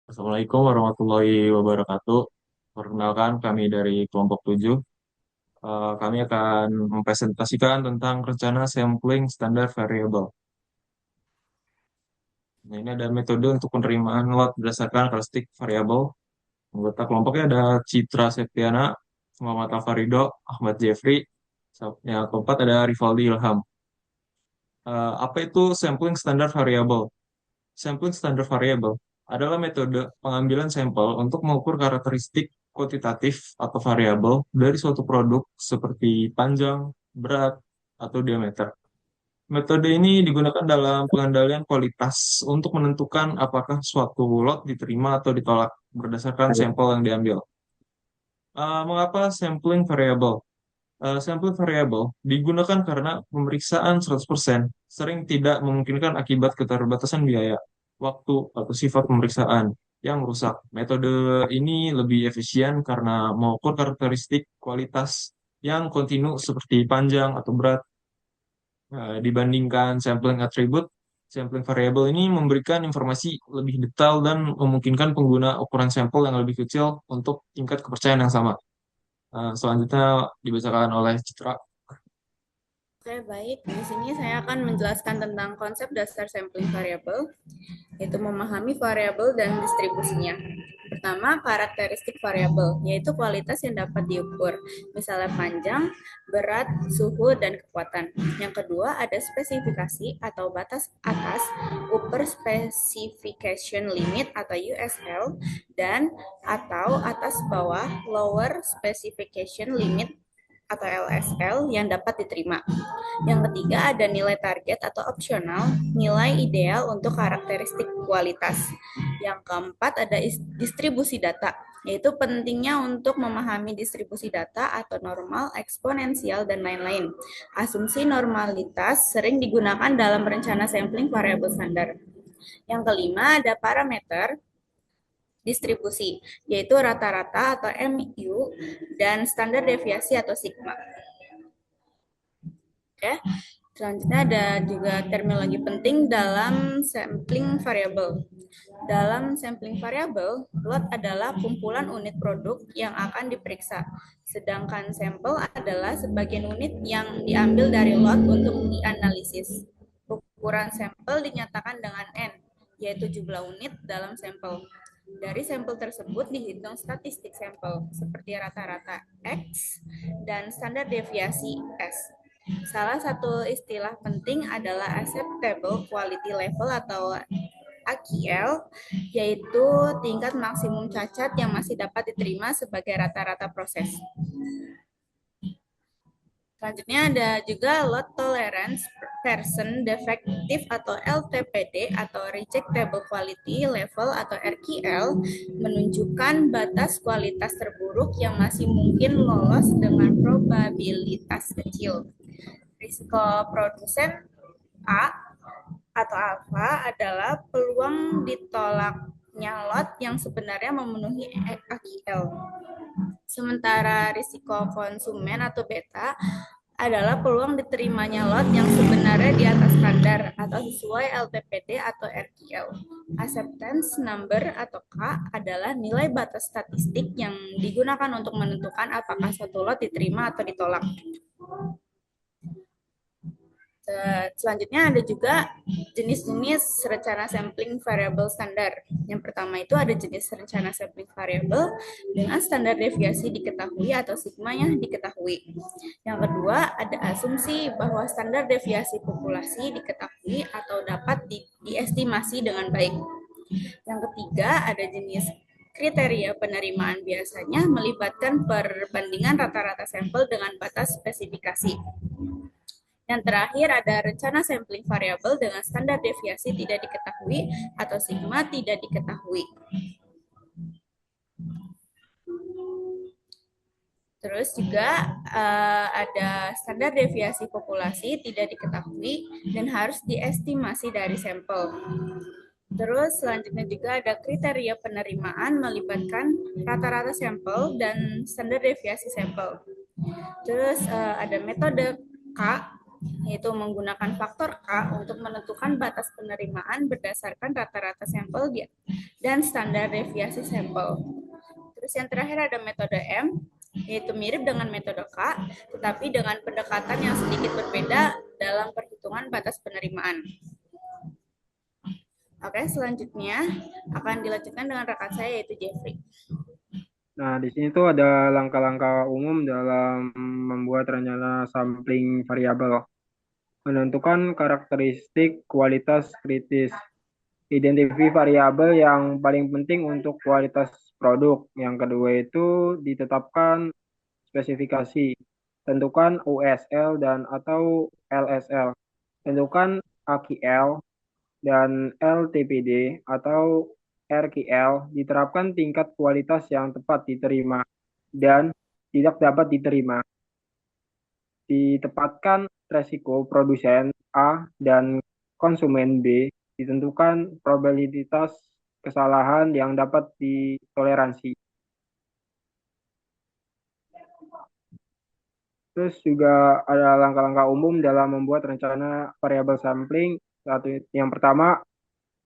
Assalamualaikum warahmatullahi wabarakatuh. Perkenalkan kami dari kelompok 7. Kami akan mempresentasikan tentang rencana sampling standar variabel. Nah, ini ada metode untuk penerimaan lot berdasarkan karakteristik variabel. Anggota kelompoknya ada Citra Septiana, Muhammad Alfarido, Ahmad Jeffrey. Yang keempat ada Rivaldi Ilham. Apa itu sampling standar variabel? Sampling standar variabel adalah metode pengambilan sampel untuk mengukur karakteristik kuantitatif atau variabel dari suatu produk seperti panjang, berat, atau diameter. Metode ini digunakan dalam pengendalian kualitas untuk menentukan apakah suatu lot diterima atau ditolak berdasarkan sampel yang diambil. Mengapa sampling variabel? Sampling variabel digunakan karena pemeriksaan 100% sering tidak memungkinkan akibat keterbatasan biaya, waktu, atau sifat pemeriksaan yang rusak. Metode ini lebih efisien karena mengukur karakteristik kualitas yang kontinu seperti panjang atau berat. Dibandingkan sampling atribut, sampling variabel ini memberikan informasi lebih detail dan memungkinkan pengguna ukuran sampel yang lebih kecil untuk tingkat kepercayaan yang sama. Selanjutnya dibacakan oleh Citra. Oke, baik. Di sini saya akan menjelaskan tentang konsep dasar sampling variabel, yaitu memahami variabel dan distribusinya. Pertama, karakteristik variabel, yaitu kualitas yang dapat diukur, misalnya panjang, berat, suhu, dan kekuatan. Yang kedua, ada spesifikasi atau batas atas, upper specification limit atau USL, dan atau atas bawah, lower specification limit atau LSL yang dapat diterima. Yang ketiga ada nilai target atau opsional, nilai ideal untuk karakteristik kualitas. Yang keempat ada distribusi data, yaitu pentingnya untuk memahami distribusi data atau normal, eksponensial, dan lain-lain. Asumsi normalitas sering digunakan dalam rencana sampling variabel standar. Yang kelima ada parameter distribusi, yaitu rata-rata atau MU dan standar deviasi atau sigma. Oke, selanjutnya ada juga terminologi penting dalam sampling variabel. Dalam sampling variabel, lot adalah kumpulan unit produk yang akan diperiksa, sedangkan sampel adalah sebagian unit yang diambil dari lot untuk dianalisis. Ukuran sampel dinyatakan dengan N, yaitu jumlah unit dalam sampel. Dari sampel tersebut dihitung statistik sampel, seperti rata-rata X dan standar deviasi S. Salah satu istilah penting adalah acceptable quality level atau AQL, yaitu tingkat maksimum cacat yang masih dapat diterima sebagai rata-rata proses. Selanjutnya ada juga lot tolerance person defective atau LTPD atau rejectable quality level atau RQL menunjukkan batas kualitas terburuk yang masih mungkin lolos dengan probabilitas kecil. Risiko produsen A atau alfa adalah peluang ditolaknya lot yang sebenarnya memenuhi AQL. Sementara risiko konsumen atau beta adalah peluang diterimanya lot yang sebenarnya di atas standar atau sesuai LTPD atau RQL. Acceptance number atau K adalah nilai batas statistik yang digunakan untuk menentukan apakah suatu lot diterima atau ditolak. Selanjutnya ada juga jenis-jenis rencana sampling variabel standar. Yang pertama itu ada jenis rencana sampling variabel dengan standar deviasi diketahui atau sigmanya diketahui. Yang kedua ada asumsi bahwa standar deviasi populasi diketahui atau dapat diestimasi dengan baik. Yang ketiga ada jenis kriteria penerimaan, biasanya melibatkan perbandingan rata-rata sampel dengan batas spesifikasi. Yang terakhir ada rencana sampling variabel dengan standar deviasi tidak diketahui atau sigma tidak diketahui. Terus juga ada standar deviasi populasi tidak diketahui dan harus diestimasi dari sampel. Terus selanjutnya juga ada kriteria penerimaan melibatkan rata-rata sampel dan standar deviasi sampel. Terus ada metode K yaitu menggunakan faktor K untuk menentukan batas penerimaan berdasarkan rata-rata sampel dan standar deviasi sampel. Terus yang terakhir ada metode M, yaitu mirip dengan metode K, tetapi dengan pendekatan yang sedikit berbeda dalam perhitungan batas penerimaan. Oke, selanjutnya akan dilanjutkan dengan rekan saya yaitu Jeffrey. Nah, di sini tuh ada langkah-langkah umum dalam membuat rencana sampling variabel. Menentukan karakteristik kualitas kritis. Identifikasi variabel yang paling penting untuk kualitas produk. Yang kedua itu ditetapkan spesifikasi. Tentukan USL dan atau LSL. Tentukan AQL dan LTPD atau RQL. Diterapkan tingkat kualitas yang tepat diterima dan tidak dapat diterima. Ditempatkan resiko produsen A dan konsumen B, ditentukan probabilitas kesalahan yang dapat ditoleransi. Terus juga ada langkah-langkah umum dalam membuat rencana variabel sampling. Yang pertama,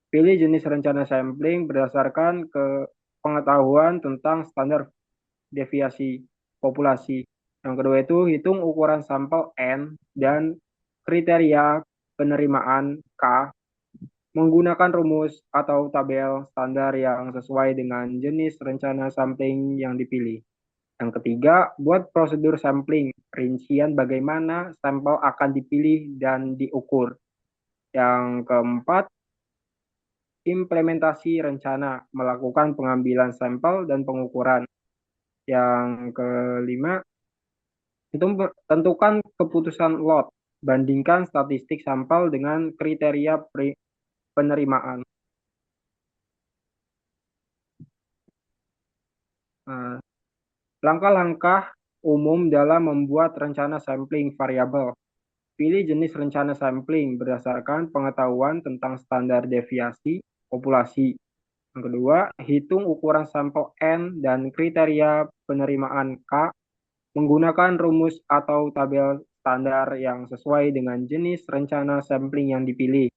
pilih jenis rencana sampling berdasarkan pengetahuan tentang standar deviasi populasi. Yang kedua itu hitung ukuran sampel N dan kriteria penerimaan K menggunakan rumus atau tabel standar yang sesuai dengan jenis rencana sampling yang dipilih. Yang ketiga, buat prosedur sampling, rincian bagaimana sampel akan dipilih dan diukur. Yang keempat, implementasi rencana, melakukan pengambilan sampel dan pengukuran. Yang kelima, itu tentukan keputusan lot, bandingkan statistik sampel dengan kriteria penerimaan. Nah, langkah-langkah umum dalam membuat rencana sampling variabel. Pilih jenis rencana sampling berdasarkan pengetahuan tentang standar deviasi populasi. Yang kedua, hitung ukuran sampel N dan kriteria penerimaan K menggunakan rumus atau tabel standar yang sesuai dengan jenis rencana sampling yang dipilih.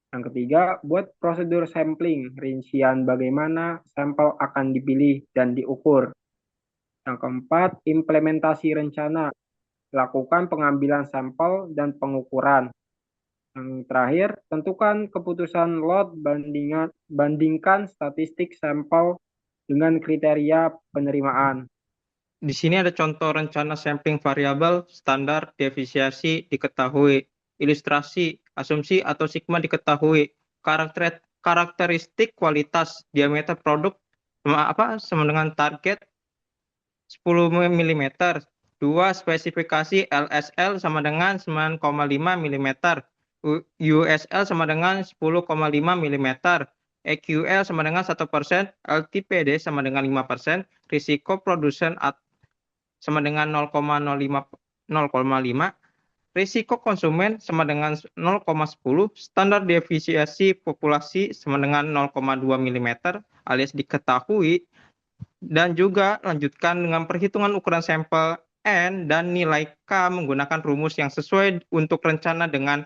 Yang ketiga, buat prosedur sampling, rincian bagaimana sampel akan dipilih dan diukur. Yang keempat, implementasi rencana, lakukan pengambilan sampel dan pengukuran. Yang terakhir, tentukan keputusan lot bandingkan statistik sampel dengan kriteria penerimaan. Di sini ada contoh rencana sampling variabel, standar, deviasi diketahui, ilustrasi, asumsi atau sigma diketahui, karakteristik kualitas, diameter produk sama dengan target 10 mm. 2. Spesifikasi LSL sama dengan 9,5 mm. USL sama dengan 10,5 mm. EQL sama dengan 1%, LTPD sama dengan 5%, risiko produsen sama dengan 0,05, risiko konsumen sama dengan 0,10, standar deviasi populasi sama dengan 0,2 mm alias diketahui, dan juga lanjutkan dengan perhitungan ukuran sampel N dan nilai K menggunakan rumus yang sesuai untuk rencana dengan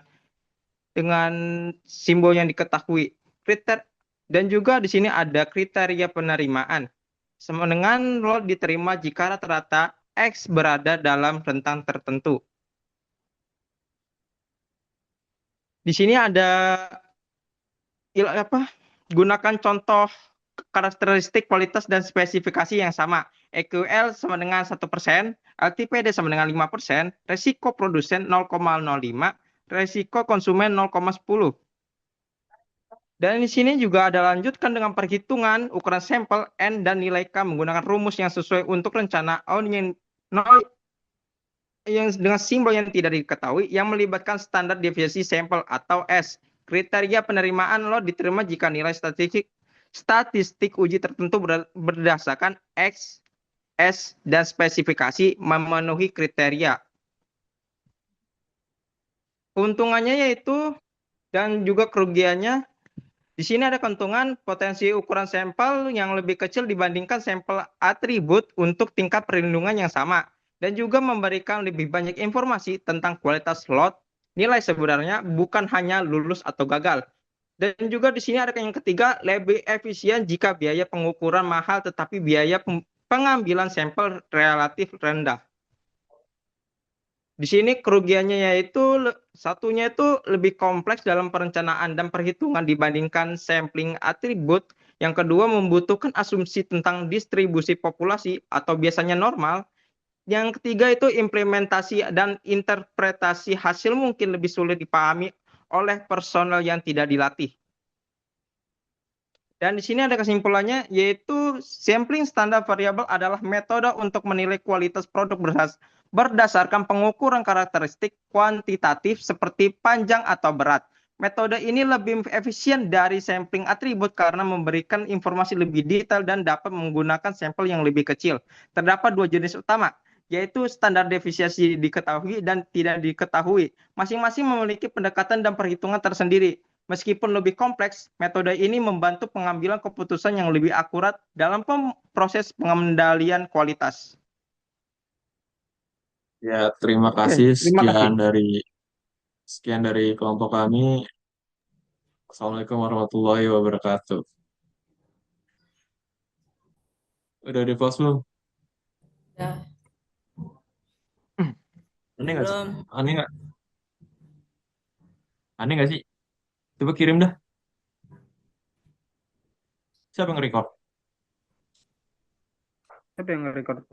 simbol yang diketahui. Dan juga di sini ada kriteria penerimaan sama dengan lot diterima jika rata-rata X berada dalam rentang tertentu. Di sini ada gunakan contoh karakteristik kualitas dan spesifikasi yang sama. EQL sama dengan 1%, LTPD sama dengan 5%, resiko produsen 0,05, resiko konsumen 0,10. Dan di sini juga ada lanjutkan dengan perhitungan ukuran sampel N dan nilai K menggunakan rumus yang sesuai untuk rencana yang dengan simbol yang tidak diketahui yang melibatkan standar deviasi sampel atau S. Kriteria penerimaan lot diterima jika nilai statistik uji tertentu berdasarkan X, S, dan spesifikasi memenuhi kriteria. Keuntungannya yaitu dan juga kerugiannya. Di sini ada keuntungan potensi ukuran sampel yang lebih kecil dibandingkan sampel atribut untuk tingkat perlindungan yang sama. dan juga memberikan lebih banyak informasi tentang kualitas lot, nilai sebenarnya bukan hanya lulus atau gagal. Dan juga di sini ada yang ketiga, lebih efisien jika biaya pengukuran mahal tetapi biaya pengambilan sampel relatif rendah. Di sini kerugiannya yaitu satunya itu lebih kompleks dalam perencanaan dan perhitungan dibandingkan sampling atribut. Yang kedua membutuhkan asumsi tentang distribusi populasi atau biasanya normal. Yang ketiga itu implementasi dan interpretasi hasil mungkin lebih sulit dipahami oleh personel yang tidak dilatih. Dan di sini ada kesimpulannya, yaitu sampling standar variabel adalah metode untuk menilai kualitas produk berdasarkan pengukuran karakteristik kuantitatif seperti panjang atau berat. Metode ini lebih efisien dari sampling atribut karena memberikan informasi lebih detail dan dapat menggunakan sampel yang lebih kecil. Terdapat dua jenis utama, yaitu standar deviasi diketahui dan tidak diketahui. Masing-masing memiliki pendekatan dan perhitungan tersendiri. Meskipun lebih kompleks, metode ini membantu pengambilan keputusan yang lebih akurat dalam proses pengendalian kualitas. Ya, terima Oke, kasih. terima kasih. Sekian dari kelompok kami. Assalamualaikum warahmatullahi wabarakatuh. Udah di post belum? Udah, Aneh nggak sih? belum. Aneh nggak? Aneh nggak sih? Coba kirim dah. Siapa yang nge-record? Siapa yang nge-record tuh?